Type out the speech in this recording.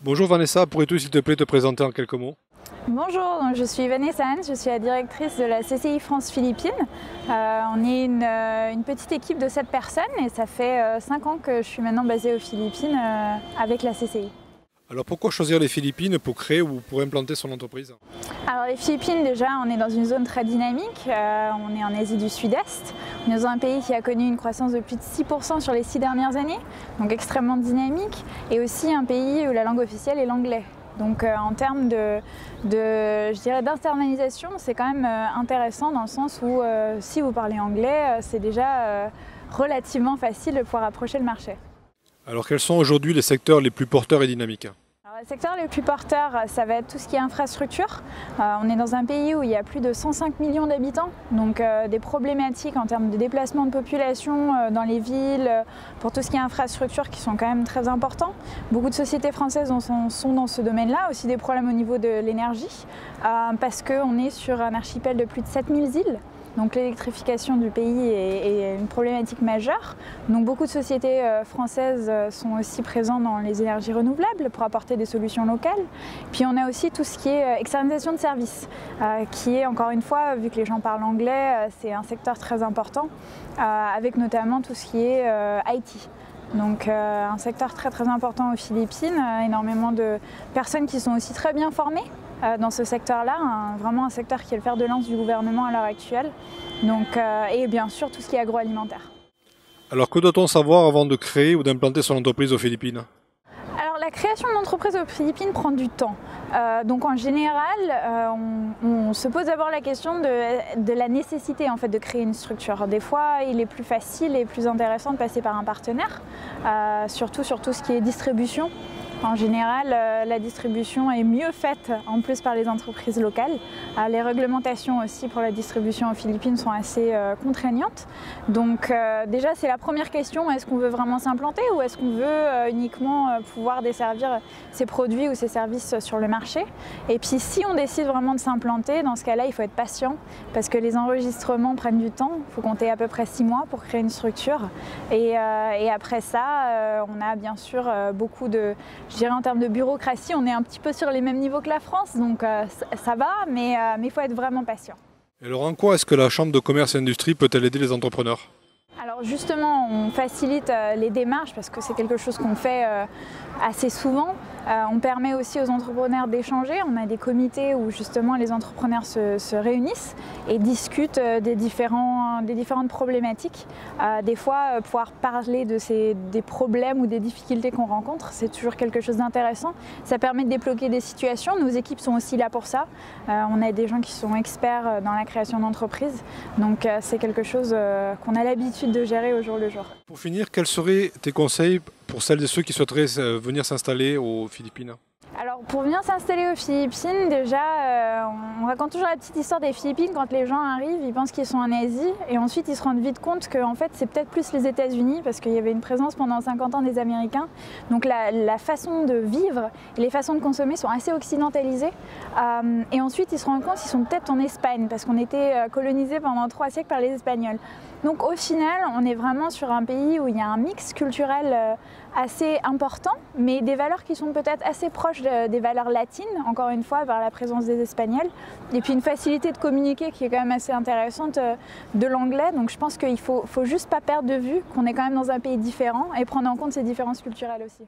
Bonjour Vanessa, pourrais-tu s'il te plaît te présenter en quelques mots? Bonjour, donc je suis Vanessa Hans, je suis la directrice de la CCI France Philippines. On est une petite équipe de 7 personnes et ça fait 5 ans que je suis maintenant basée aux Philippines avec la CCI. Alors pourquoi choisir les Philippines pour créer ou pour implanter son entreprise? Alors les Philippines, déjà, on est dans une zone très dynamique, on est en Asie du Sud-Est, on est dans un pays qui a connu une croissance de plus de 6% sur les 6 dernières années, donc extrêmement dynamique, et aussi un pays où la langue officielle est l'anglais. Donc en termes je dirais d'internalisation, c'est quand même intéressant dans le sens où si vous parlez anglais, c'est déjà relativement facile de pouvoir approcher le marché. Alors quels sont aujourd'hui les secteurs les plus porteurs et dynamiques? Alors, les secteurs les plus porteurs, ça va être tout ce qui est infrastructure. On est dans un pays où il y a plus de 105 millions d'habitants, donc des problématiques en termes de déplacement de population dans les villes, pour tout ce qui est infrastructure qui sont quand même très importants. Beaucoup de sociétés françaises sont dans ce domaine-là, aussi des problèmes au niveau de l'énergie, parce qu'on est sur un archipel de plus de 7000 îles. Donc l'électrification du pays est une problématique majeure. Donc beaucoup de sociétés françaises sont aussi présentes dans les énergies renouvelables pour apporter des solutions locales. Puis on a aussi tout ce qui est externalisation de services, qui est encore une fois, vu que les gens parlent anglais, c'est un secteur très important, avec notamment tout ce qui est IT. Donc un secteur très important aux Philippines, énormément de personnes qui sont aussi très bien formées dans ce secteur-là, vraiment un secteur qui est le fer de lance du gouvernement à l'heure actuelle, donc, et bien sûr tout ce qui est agroalimentaire. Alors que doit-on savoir avant de créer ou d'implanter son entreprise aux Philippines? Alors la création d'entreprise aux Philippines prend du temps. Donc en général, on se pose d'abord la question de la nécessité en fait, de créer une structure. Des fois, il est plus facile et plus intéressant de passer par un partenaire, surtout sur tout ce qui est distribution. En général, la distribution est mieux faite en plus par les entreprises locales. Les réglementations aussi pour la distribution aux Philippines sont assez contraignantes. Donc déjà, c'est la première question, est-ce qu'on veut vraiment s'implanter ou est-ce qu'on veut uniquement pouvoir desservir ces produits ou ces services sur le marché? Et puis si on décide vraiment de s'implanter, dans ce cas-là, il faut être patient parce que les enregistrements prennent du temps. Il faut compter à peu près 6 mois pour créer une structure. Et après ça, on a bien sûr beaucoup de... Je dirais en termes de bureaucratie, on est un petit peu sur les mêmes niveaux que la France, donc ça va, mais il faut être vraiment patient. Et alors en quoi est-ce que la Chambre de commerce et industrie peut-elle aider les entrepreneurs? Alors justement, on facilite les démarches parce que c'est quelque chose qu'on fait assez souvent. On permet aussi aux entrepreneurs d'échanger. On a des comités où justement les entrepreneurs se réunissent et discutent des différentes problématiques. Des fois, pouvoir parler des problèmes ou des difficultés qu'on rencontre, c'est toujours quelque chose d'intéressant. Ça permet de débloquer des situations. Nos équipes sont aussi là pour ça. On a des gens qui sont experts dans la création d'entreprises. Donc c'est quelque chose qu'on a l'habitude de gérer au jour le jour. Pour finir, quels seraient tes conseils pour celles et ceux qui souhaiteraient venir s'installer aux Philippines? Alors pour venir s'installer aux Philippines, déjà on raconte toujours la petite histoire des Philippines. Quand les gens arrivent, ils pensent qu'ils sont en Asie et ensuite ils se rendent vite compte que en fait, c'est peut-être plus les États-Unis parce qu'il y avait une présence pendant 50 ans des Américains. Donc la façon de vivre et les façons de consommer sont assez occidentalisées. Et ensuite ils se rendent compte qu'ils sont peut-être en Espagne parce qu'on était colonisé pendant 3 siècles par les Espagnols. Donc au final, on est vraiment sur un pays où il y a un mix culturel assez important, mais des valeurs qui sont peut-être assez proches des valeurs latines, encore une fois, par la présence des Espagnols. Et puis une facilité de communiquer qui est quand même assez intéressante de l'anglais. Donc je pense qu'il faut juste pas perdre de vue qu'on est quand même dans un pays différent et prendre en compte ces différences culturelles aussi.